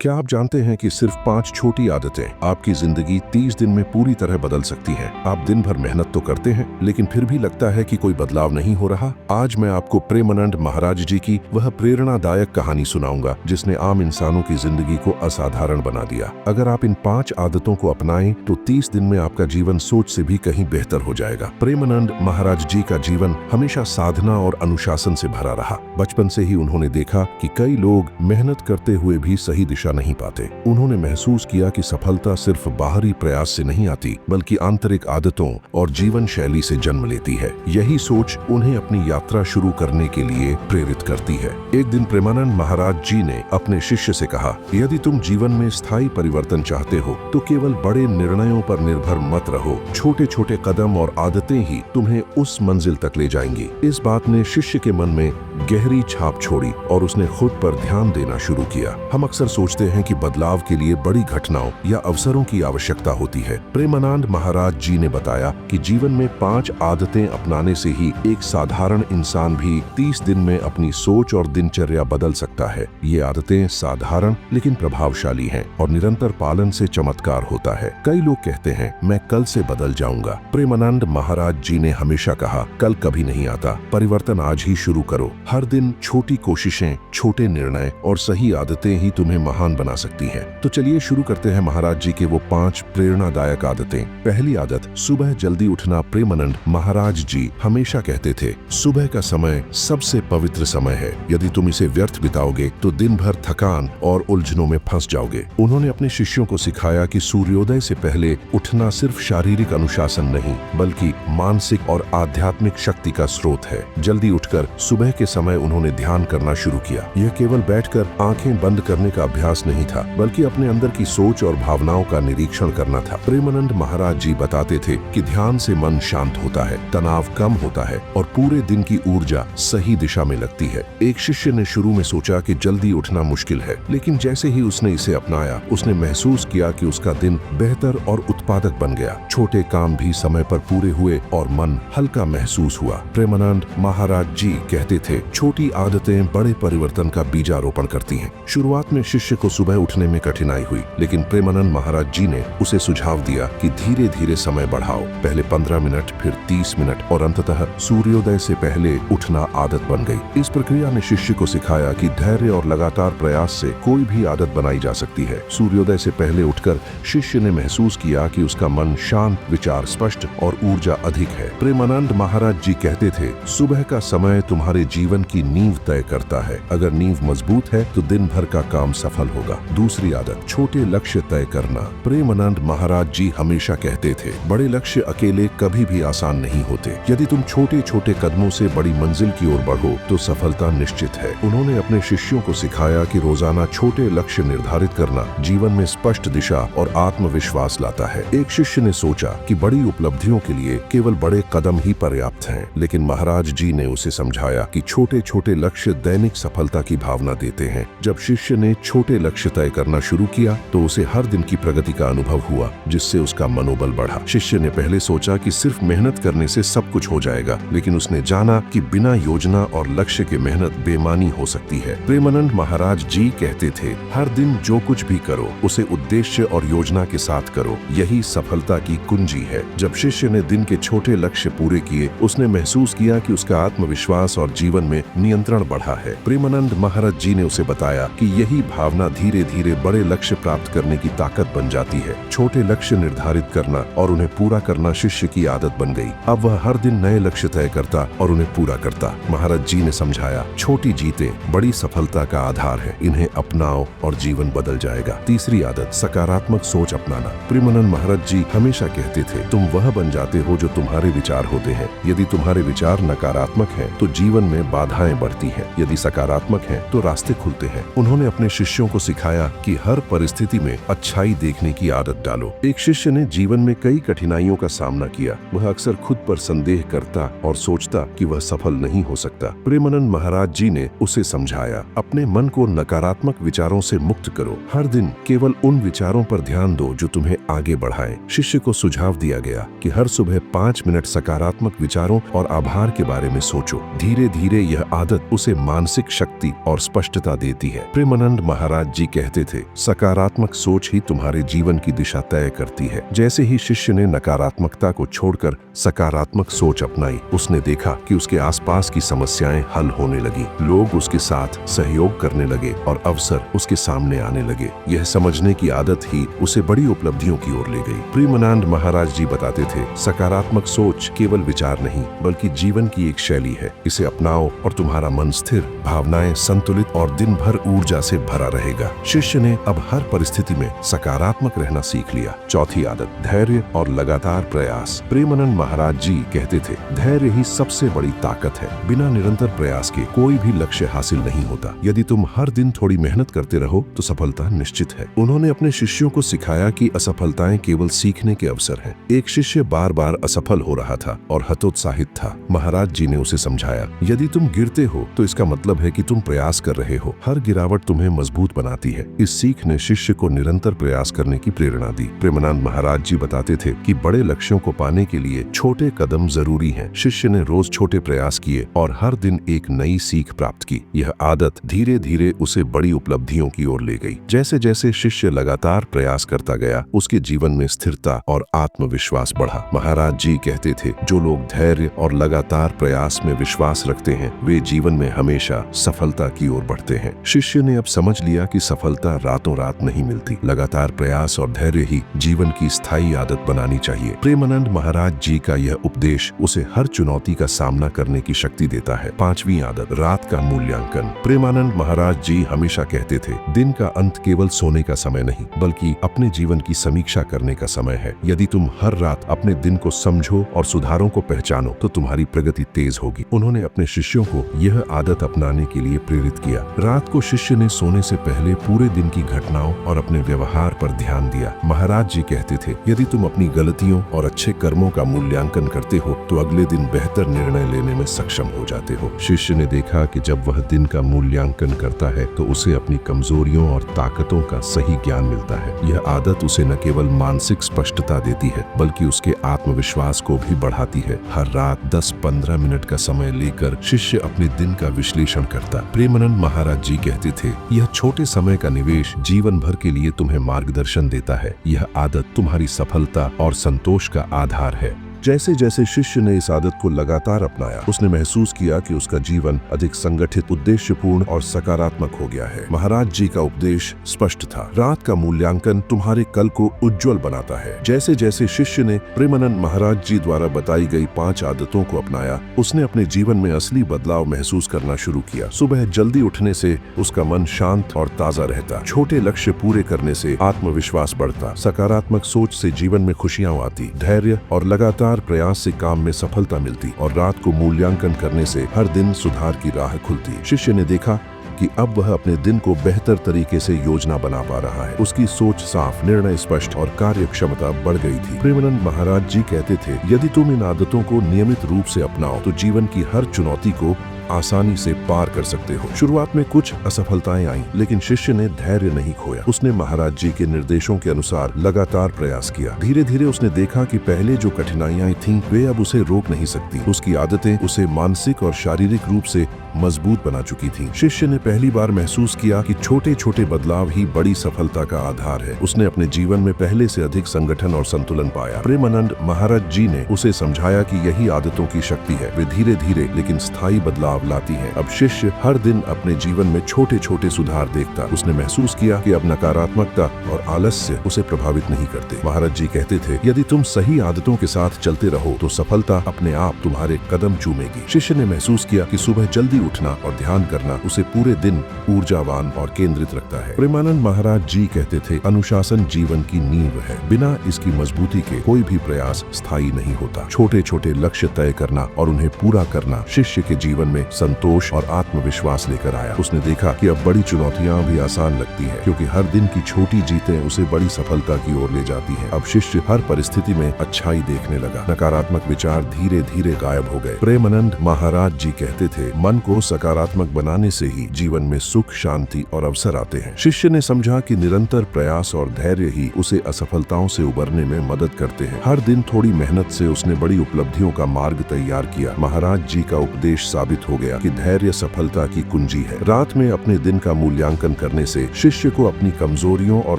क्या आप जानते हैं कि सिर्फ 5 छोटी आदतें आपकी जिंदगी 30 दिन में पूरी तरह बदल सकती हैं? आप दिन भर मेहनत तो करते हैं, लेकिन फिर भी लगता है कि कोई बदलाव नहीं हो रहा। आज मैं आपको प्रेमानंद महाराज जी की वह प्रेरणादायक कहानी सुनाऊंगा जिसने आम इंसानों की जिंदगी को असाधारण बना दिया। अगर आप इन 5 आदतों को अपनाएं तो 30 दिन में आपका जीवन सोच से भी कहीं बेहतर हो जाएगा। प्रेमानंद महाराज जी का जीवन हमेशा साधना और अनुशासन से भरा रहा। बचपन से ही उन्होंने देखा कि कई लोग मेहनत करते हुए भी सही दिशा नहीं पाते। उन्होंने महसूस किया कि सफलता सिर्फ बाहरी प्रयास से नहीं आती, बल्कि आंतरिक आदतों और जीवन शैली से जन्म लेती है। यही सोच उन्हें अपनी यात्रा शुरू करने के लिए प्रेरित करती है। एक दिन प्रेमानंद महाराज जी ने अपने शिष्य से कहा, यदि तुम जीवन में स्थायी परिवर्तन चाहते हो तो केवल बड़े निर्णयों पर निर्भर मत रहो। छोटे छोटे कदम और आदतें ही तुम्हें उस मंजिल तक ले जाएंगी। इस बात ने शिष्य के मन में गहरी छाप छोड़ी और उसने खुद पर ध्यान देना शुरू किया। हम अक्सर सोचते हैं कि बदलाव के लिए बड़ी घटनाओं या अवसरों की आवश्यकता होती है। प्रेमानंद महाराज जी ने बताया कि जीवन में 5 आदतें अपनाने से ही एक साधारण इंसान भी 30 दिन में अपनी सोच और दिनचर्या बदल सकता है। ये आदतें साधारण लेकिन प्रभावशाली हैं और निरंतर पालन से चमत्कार होता है। कई लोग कहते हैं, मैं कल से बदल जाऊंगा। प्रेमानंद महाराज जी ने हमेशा कहा, कल कभी नहीं आता, परिवर्तन आज ही शुरू करो। हर दिन छोटी कोशिशें, छोटे निर्णय और सही आदतें ही तुम्हें महान बना सकती है। तो चलिए शुरू करते हैं महाराज जी के वो 5 प्रेरणादायक आदतें। पहली आदत, सुबह जल्दी उठना। प्रेमानंद महाराज जी हमेशा कहते थे, सुबह का समय सबसे पवित्र समय है। यदि तुम इसे व्यर्थ बिताओगे तो दिन भर थकान और उलझनों में फंस जाओगे। उन्होंने अपने शिष्यों को सिखाया कि सूर्योदय से पहले उठना सिर्फ शारीरिक अनुशासन नहीं, बल्कि मानसिक और आध्यात्मिक शक्ति का स्रोत है। जल्दी उठकर सुबह के समय उन्होंने ध्यान करना शुरू किया। यह केवल बैठकर आंखें बंद करने का अभ्यास नहीं था, बल्कि अपने अंदर की सोच और भावनाओं का निरीक्षण करना था। प्रेमानंद महाराज जी बताते थे कि ध्यान से मन शांत होता है, तनाव कम होता है और पूरे दिन की ऊर्जा सही दिशा में लगती है। एक शिष्य ने शुरू में सोचा कि जल्दी उठना मुश्किल है, लेकिन जैसे ही उसने इसे अपनाया, उसने महसूस किया कि उसका दिन बेहतर और उत्पादक बन गया। छोटे काम भी समय पर पूरे हुए और मन हल्का महसूस हुआ। प्रेमानंद महाराज जी कहते थे, छोटी आदतें बड़े परिवर्तन का बीजारोपण करती हैं। शुरुआत में शिष्य को सुबह उठने में कठिनाई हुई, लेकिन प्रेमानंद महाराज जी ने उसे सुझाव दिया कि धीरे धीरे समय बढ़ाओ। पहले 15 मिनट, फिर 30 मिनट और अंततः सूर्योदय से पहले उठना आदत बन गई। इस प्रक्रिया ने शिष्य को सिखाया कि धैर्य और लगातार प्रयास से कोई भी आदत बनाई जा सकती है। सूर्योदय से पहले उठकर शिष्य ने महसूस किया कि उसका मन शांत, विचार स्पष्ट और ऊर्जा अधिक है। प्रेमानंद महाराज जी कहते थे, सुबह का समय तुम्हारे जीवन की नींव तय करता है। अगर नींव मजबूत है तो दिन भर का काम सफल होगा। दूसरी आदत, छोटे लक्ष्य तय करना। प्रेमानंद महाराज जी हमेशा कहते थे, बड़े लक्ष्य अकेले कभी भी आसान नहीं होते। यदि तुम छोटे छोटे कदमों से बड़ी मंजिल की ओर बढ़ो तो सफलता निश्चित है। उन्होंने अपने शिष्यों को सिखाया कि रोजाना छोटे लक्ष्य निर्धारित करना जीवन में स्पष्ट दिशा और आत्मविश्वास लाता है। एक शिष्य ने सोचा कि बड़ी उपलब्धियों के लिए केवल बड़े कदम ही पर्याप्त हैं, लेकिन महाराज जी ने उसे समझाया कि छोटे छोटे लक्ष्य दैनिक सफलता की भावना देते हैं। जब शिष्य ने छोटे लक्ष्य तय करना शुरू किया तो उसे हर दिन की प्रगति का अनुभव हुआ, जिससे उसका मनोबल बढ़ा। शिष्य ने पहले सोचा कि सिर्फ मेहनत करने से सब कुछ हो जाएगा, लेकिन उसने जाना कि बिना योजना और लक्ष्य के मेहनत बेमानी हो सकती है। प्रेमानंद महाराज जी कहते थे, हर दिन जो कुछ भी करो उसे उद्देश्य और योजना के साथ करो, यही सफलता की कुंजी है। जब शिष्य ने दिन के छोटे लक्ष्य पूरे किए, उसने महसूस किया कि उसका आत्मविश्वास और जीवन में नियंत्रण बढ़ा है। प्रेमानंद महाराज जी ने उसे बताया कि यही भावना धीरे धीरे बड़े लक्ष्य प्राप्त करने की ताकत बन जाती है। छोटे लक्ष्य निर्धारित करना और उन्हें पूरा करना शिष्य की आदत बन गई। अब वह हर दिन नए लक्ष्य तय करता और उन्हें पूरा करता। महाराज जी ने समझाया, छोटी जीतें बड़ी सफलता का आधार है, इन्हें अपनाओ और जीवन बदल जाएगा। तीसरी आदत, सकारात्मक सोच अपनाना। प्रेमानंद महाराज जी हमेशा कहते थे, तुम वह बन जाते हो जो तुम्हारे विचार होते हैं। यदि तुम्हारे विचार नकारात्मक हैं तो जीवन में बाधाएं बढ़ती हैं, यदि सकारात्मक हैं तो रास्ते खुलते हैं। उन्होंने अपने शिष्यों को सिखाया कि हर परिस्थिति में अच्छाई देखने की आदत डालो। एक शिष्य ने जीवन में कई कठिनाइयों का सामना किया। वह अक्सर खुद पर संदेह करता और सोचता कि वह सफल नहीं हो सकता। प्रेमानंद महाराज जी ने उसे समझाया, अपने मन को नकारात्मक विचारों से मुक्त करो। हर दिन केवल उन विचारों पर ध्यान दो जो तुम्हें आगे बढ़ाएं। शिष्य को सुझाव दिया गया कि हर सुबह 5 मिनट सकारात्मक विचारों और आभार के बारे में सोचो। धीरे धीरे यह आदत उसे मानसिक शक्ति और स्पष्टता देती है। प्रेमानंद महाराज महाराज जी कहते थे, सकारात्मक सोच ही तुम्हारे जीवन की दिशा तय करती है। जैसे ही शिष्य ने नकारात्मकता को छोड़कर सकारात्मक सोच अपनाई, उसने देखा कि उसके आसपास की समस्याएं हल होने लगी, लोग उसके साथ सहयोग करने लगे और अवसर उसके सामने आने लगे। यह समझने की आदत ही उसे बड़ी उपलब्धियों की ओर ले गई। प्रेमानंद महाराज जी बताते थे, सकारात्मक सोच केवल विचार नहीं बल्कि जीवन की एक शैली है। इसे अपनाओ और तुम्हारा मन स्थिर, भावनाएं संतुलित और दिन भर ऊर्जा से भरा रहेगा। शिष्य ने अब हर परिस्थिति में सकारात्मक रहना सीख लिया। चौथी आदत, धैर्य और लगातार प्रयास। प्रेमानंद महाराज जी कहते थे, धैर्य ही सबसे बड़ी ताकत है। बिना निरंतर प्रयास के कोई भी लक्ष्य हासिल नहीं होता। यदि तुम हर दिन थोड़ी मेहनत करते रहो तो सफलता निश्चित है। उन्होंने अपने शिष्यों को सिखाया कि असफलताएं केवल सीखने के अवसर हैं। एक शिष्य बार बार असफल हो रहा था और हतोत्साहित था। महाराज जी ने उसे समझाया, यदि तुम गिरते हो तो इसका मतलब है कि तुम प्रयास कर रहे हो। हर गिरावट तुम्हें मजबूत बनाती है। इस सीख ने शिष्य को निरंतर प्रयास करने की प्रेरणा दी। प्रेमानंद महाराज जी बताते थे कि बड़े लक्ष्यों को पाने के लिए छोटे कदम जरूरी हैं। शिष्य ने रोज छोटे प्रयास किए और हर दिन एक नई सीख प्राप्त की। यह आदत धीरे धीरे उसे बड़ी उपलब्धियों की ओर ले गई। जैसे जैसे शिष्य लगातार प्रयास करता गया, उसके जीवन में स्थिरता और आत्मविश्वास बढ़ा। महाराज जी कहते थे, जो लोग धैर्य और लगातार प्रयास में विश्वास रखते हैं, वे जीवन में हमेशा सफलता की ओर बढ़ते हैं। शिष्य ने अब समझ लिया कि सफलता रातों रात नहीं मिलती। लगातार प्रयास और धैर्य ही जीवन की स्थायी आदत बनानी चाहिए। प्रेमानंद महाराज जी का यह उपदेश उसे हर चुनौती का सामना करने की शक्ति देता है। पांचवी आदत, रात का मूल्यांकन। प्रेमानंद महाराज जी हमेशा कहते थे, दिन का अंत केवल सोने का समय नहीं बल्कि अपने जीवन की समीक्षा करने का समय है। यदि तुम हर रात अपने दिन को समझो और सुधारों को पहचानो तो तुम्हारी प्रगति तेज होगी। उन्होंने अपने शिष्यों को यह आदत अपनाने के लिए प्रेरित किया। रात को शिष्य ने सोने से पहले पूरे दिन की घटनाओं और अपने व्यवहार पर ध्यान दिया। महाराज जी कहते थे, यदि तुम अपनी गलतियों और अच्छे कर्मों का मूल्यांकन करते हो तो अगले दिन बेहतर निर्णय लेने में सक्षम हो जाते हो। शिष्य ने देखा कि जब वह दिन का मूल्यांकन करता है तो उसे अपनी कमजोरियों और ताकतों का सही ज्ञान मिलता है। यह आदत उसे न केवल मानसिक स्पष्टता देती है बल्कि उसके आत्मविश्वास को भी बढ़ाती है। हर रात 10-15 मिनट का समय लेकर शिष्य अपने दिन का विश्लेषण करता। प्रेमानंद महाराज जी कहते थे, यह छोटे समय का निवेश जीवन भर के लिए तुम्हें मार्गदर्शन देता है। यह आदत तुम्हारी सफलता और संतोष का आधार है। जैसे जैसे शिष्य ने इस आदत को लगातार अपनाया, उसने महसूस किया कि उसका जीवन अधिक संगठित, उद्देश्यपूर्ण और सकारात्मक हो गया है। महाराज जी का उपदेश स्पष्ट था, रात का मूल्यांकन तुम्हारे कल को उज्जवल बनाता है। जैसे जैसे शिष्य ने प्रेमानंद महाराज जी द्वारा बताई गई 5 आदतों को अपनाया, उसने अपने जीवन में असली बदलाव महसूस करना शुरू किया। सुबह जल्दी उठने से उसका मन शांत और ताजा रहता, छोटे लक्ष्य पूरे करने से आत्मविश्वास बढ़ता, सकारात्मक सोच से जीवन में खुशियां आती, धैर्य और लगातार प्रयास से काम में सफलता मिलती और रात को मूल्यांकन करने से हर दिन सुधार की राह खुलती। शिष्य ने देखा कि अब वह अपने दिन को बेहतर तरीके से योजना बना पा रहा है। उसकी सोच साफ, निर्णय स्पष्ट और कार्य क्षमता बढ़ गई थी। प्रेमानंद महाराज जी कहते थे, यदि तुम इन आदतों को नियमित रूप से अपनाओ तो जीवन की हर चुनौती को आसानी से पार कर सकते हो। शुरुआत में कुछ असफलताएं आईं, लेकिन शिष्य ने धैर्य नहीं खोया। उसने महाराज जी के निर्देशों के अनुसार लगातार प्रयास किया। धीरे धीरे उसने देखा कि पहले जो कठिनाइयां थीं, वे अब उसे रोक नहीं सकती। उसकी आदतें उसे मानसिक और शारीरिक रूप से मजबूत बना चुकी थीं। शिष्य ने पहली बार महसूस किया कि छोटे छोटे बदलाव ही बड़ी सफलता का आधार है। उसने अपने जीवन में पहले से अधिक संगठन और संतुलन पाया। प्रेमानंद महाराज जी ने उसे समझाया कि यही आदतों की शक्ति है, वे धीरे धीरे लेकिन स्थायी बदलाव लाती है। अब शिष्य हर दिन अपने जीवन में छोटे छोटे सुधार देखता। उसने महसूस किया कि अब नकारात्मकता और आलस्य उसे प्रभावित नहीं करते। महाराज जी कहते थे, यदि तुम सही आदतों के साथ चलते रहो तो सफलता अपने आप तुम्हारे कदम चूमेगी। शिष्य ने महसूस किया कि सुबह जल्दी उठना और ध्यान करना उसे पूरे दिन ऊर्जावान और केंद्रित रखता है। प्रेमानंद महाराज जी कहते थे, अनुशासन जीवन की नींव है। बिना इसकी मजबूती के कोई भी प्रयास स्थायी नहीं होता। छोटे छोटे लक्ष्य तय करना और उन्हें पूरा करना शिष्य के जीवन में संतोष और आत्मविश्वास लेकर आया। उसने देखा कि अब बड़ी चुनौतियां भी आसान लगती है, क्योंकि हर दिन की छोटी जीतें उसे बड़ी सफलता की ओर ले जाती हैं। अब शिष्य हर परिस्थिति में अच्छाई देखने लगा। नकारात्मक विचार धीरे धीरे गायब हो गए। प्रेमानंद महाराज जी कहते थे, मन को सकारात्मक बनाने से ही जीवन में सुख, शांति और अवसर आते हैं। शिष्य ने समझा कि निरंतर प्रयास और धैर्य ही उसे असफलताओं से उबरने में मदद करते हैं। हर दिन थोड़ी मेहनत से उसने बड़ी उपलब्धियों का मार्ग तैयार किया। महाराज जी का उपदेश साबित हो गया कि धैर्य सफलता की कुंजी है। रात में अपने दिन का मूल्यांकन करने से शिष्य को अपनी कमजोरियों और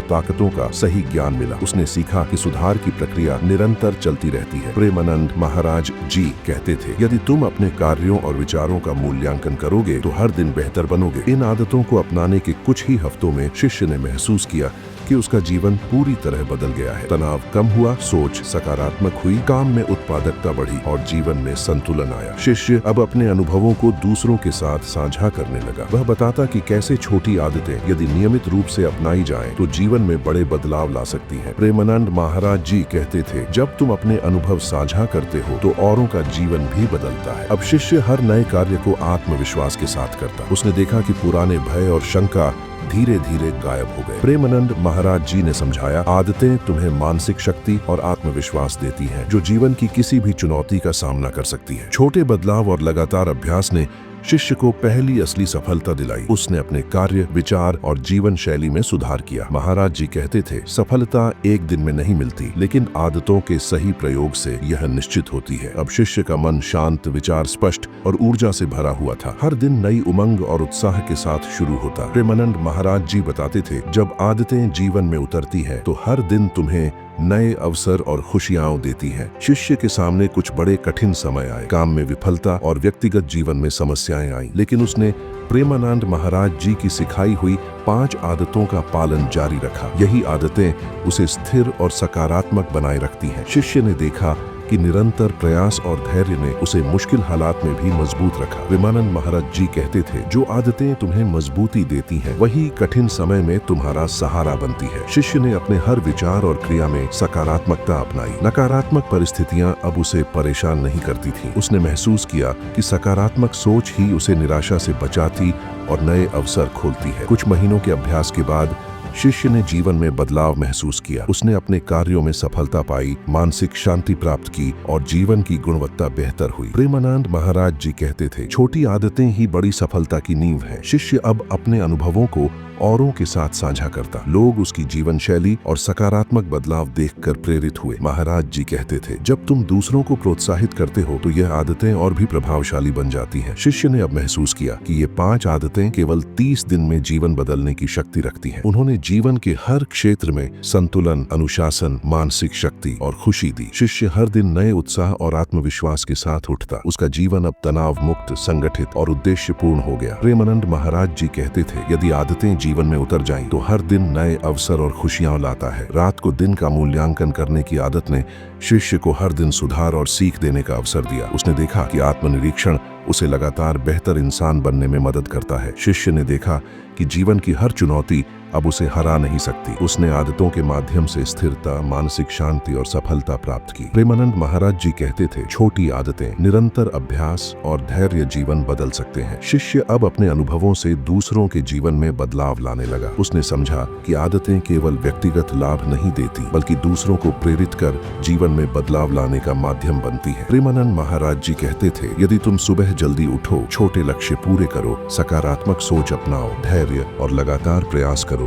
ताकतों का सही ज्ञान मिला। उसने सीखा कि सुधार की प्रक्रिया निरंतर चलती रहती है। प्रेमानंद महाराज जी कहते थे, यदि तुम अपने कार्यों और विचारों का मूल्यांकन करोगे तो हर दिन बेहतर बनोगे। इन आदतों को अपनाने के कुछ ही हफ्तों में शिष्य ने महसूस किया कि उसका जीवन पूरी तरह बदल गया है। तनाव कम हुआ, सोच सकारात्मक हुई, काम में उत्पादकता बढ़ी और जीवन में संतुलन आया। शिष्य अब अपने अनुभवों को दूसरों के साथ साझा करने लगा। वह बताता कि कैसे छोटी आदतें यदि नियमित रूप से अपनाई जाएं, तो जीवन में बड़े बदलाव ला सकती हैं। प्रेमानंद महाराज जी कहते थे, जब तुम अपने अनुभव साझा करते हो तो औरों का जीवन भी बदलता है। अब शिष्य हर नए कार्य को आत्मविश्वास के साथ करता। उसने देखा कि पुराने भय और शंका धीरे धीरे गायब हो गए। प्रेमानंद महाराज जी ने समझाया, आदतें तुम्हें मानसिक शक्ति और आत्मविश्वास देती हैं, जो जीवन की किसी भी चुनौती का सामना कर सकती है। छोटे बदलाव और लगातार अभ्यास ने शिष्य को पहली असली सफलता दिलाई। उसने अपने कार्य, विचार और जीवन शैली में सुधार किया। महाराज जी कहते थे, सफलता एक दिन में नहीं मिलती, लेकिन आदतों के सही प्रयोग से यह निश्चित होती है। अब शिष्य का मन शांत, विचार स्पष्ट और ऊर्जा से भरा हुआ था। हर दिन नई उमंग और उत्साह के साथ शुरू होता। प्रेमानंद महाराज जी बताते थे, जब आदतें जीवन में उतरती हैं, तो हर दिन तुम्हें नए अवसर और खुशियां देती हैं। शिष्य के सामने कुछ बड़े कठिन समय आए, काम में विफलता और व्यक्तिगत जीवन में समस्याएं आई, लेकिन उसने प्रेमानंद महाराज जी की सिखाई हुई 5 आदतों का पालन जारी रखा। यही आदतें उसे स्थिर और सकारात्मक बनाए रखती हैं। शिष्य ने देखा कि निरंतर प्रयास और धैर्य ने उसे मुश्किल हालात में भी मजबूत रखा। प्रेमानंद महाराज जी कहते थे, जो आदतें तुम्हें मजबूती देती हैं, वही कठिन समय में तुम्हारा सहारा बनती है। शिष्य ने अपने हर विचार और क्रिया में सकारात्मकता अपनाई। नकारात्मक परिस्थितियां अब उसे परेशान नहीं करती थीं। उसने महसूस किया कि सकारात्मक सोच ही उसे निराशा से बचाती और नए अवसर खोलती है। कुछ महीनों के अभ्यास के बाद शिष्य ने जीवन में बदलाव महसूस किया। उसने अपने कार्यों में सफलता पाई, मानसिक शांति प्राप्त की और जीवन की गुणवत्ता बेहतर हुई। प्रेमानंद महाराज जी कहते थे, छोटी आदतें ही बड़ी सफलता की नींव है। शिष्य अब अपने अनुभवों को औरों के साथ साझा करता। लोग उसकी जीवन शैली और सकारात्मक बदलाव देखकर प्रेरित हुए। महाराज जी कहते थे, जब तुम दूसरों को प्रोत्साहित करते हो तो यह आदतें और भी प्रभावशाली बन जाती हैं। शिष्य ने अब महसूस किया कि ये 5 आदतें केवल 30 दिन में जीवन बदलने की शक्ति रखती हैं। उन्होंने जीवन के हर क्षेत्र में संतुलन, अनुशासन, मानसिक शक्ति और खुशी दी। शिष्य हर दिन नए उत्साह और आत्मविश्वास के साथ उठता। उसका जीवन अब तनाव मुक्त, संगठित और उद्देश्यपूर्ण हो गया। प्रेमानंद महाराज जी कहते थे, यदि आदतें जीवन में उतर जाएं, तो हर दिन नए अवसर और खुशियां लाता है। रात को दिन का मूल्यांकन करने की आदत ने शिष्य को हर दिन सुधार और सीख देने का अवसर दिया। उसने देखा कि आत्मनिरीक्षण उसे लगातार बेहतर इंसान बनने में मदद करता है। शिष्य ने देखा कि जीवन की हर चुनौती अब उसे हरा नहीं सकती। उसने आदतों के माध्यम से स्थिरता, मानसिक शांति और सफलता प्राप्त की। प्रेमानंद महाराज जी कहते थे, छोटी आदतें, निरंतर अभ्यास और धैर्य जीवन बदल सकते हैं। शिष्य अब अपने अनुभवों से दूसरों के जीवन में बदलाव लाने लगा। उसने समझा कि आदतें केवल व्यक्तिगत लाभ नहीं देती, बल्कि दूसरों को प्रेरित कर जीवन में बदलाव लाने का माध्यम बनती है। प्रेमानंद महाराज जी कहते थे, यदि तुम सुबह जल्दी उठो, छोटे लक्ष्य पूरे करो, सकारात्मक सोच अपनाओ, धैर्य और लगातार प्रयास करो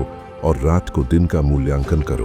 और रात को दिन का मूल्यांकन करो,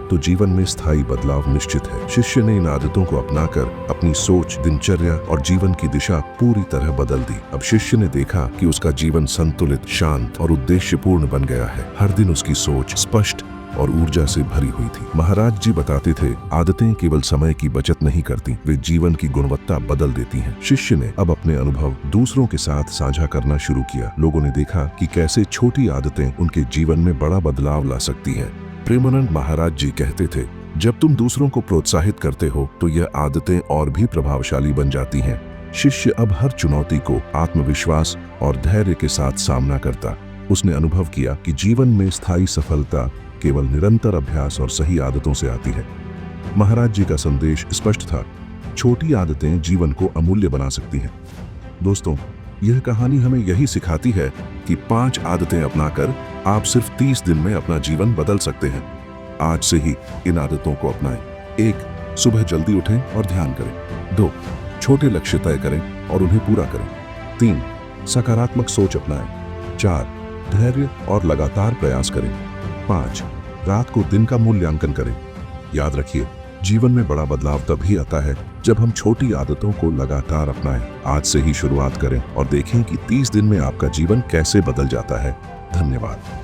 तो जीवन में स्थायी बदलाव निश्चित है। शिष्य ने इन आदतों को अपनाकर अपनी सोच, दिनचर्या और जीवन की दिशा पूरी तरह बदल दी। अब शिष्य ने देखा कि उसका जीवन संतुलित, शांत और उद्देश्यपूर्ण बन गया है। हर दिन उसकी सोच स्पष्ट और ऊर्जा से भरी हुई थी। महाराज जी बताते थे, आदतें केवल समय की बचत नहीं करती, वे जीवन की गुणवत्ता बदल देती हैं। शिष्य ने अब अपने अनुभव दूसरों के साथ साझा करना शुरू किया। लोगों ने देखा कि कैसे छोटी आदतें उनके जीवन में बड़ा बदलाव ला सकती हैं। प्रेमानंद महाराज जी कहते थे, जब तुम दूसरों को प्रोत्साहित करते हो तो यह आदतें और भी प्रभावशाली बन जाती हैं। शिष्य अब हर चुनौती को आत्मविश्वास और धैर्य के साथ सामना करता। उसने अनुभव किया कि जीवन में स्थायी सफलता केवल निरंतर अभ्यास और सही आदतों से आती है। महाराज जी का संदेश स्पष्ट था, छोटी आदतें जीवन को अमूल्य बना सकती हैं। दोस्तों, यह कहानी हमें यही सिखाती है कि 5 आदतें अपनाकर आप सिर्फ 30 दिन में अपना जीवन बदल सकते हैं। आज से ही इन आदतों को अपनाएं। 1. सुबह जल्दी उठें और ध्यान करें। 2. छोटे लक्ष्य तय करें और उन्हें पूरा करें। 3. सकारात्मक सोच अपनाएं। 4. धैर्य और लगातार प्रयास करें। 5. रात को दिन का मूल्यांकन करें। याद रखिए, जीवन में बड़ा बदलाव तभी आता है जब हम छोटी आदतों को लगातार अपनाएं। आज से ही शुरुआत करें और देखें कि 30 दिन में आपका जीवन कैसे बदल जाता है। धन्यवाद।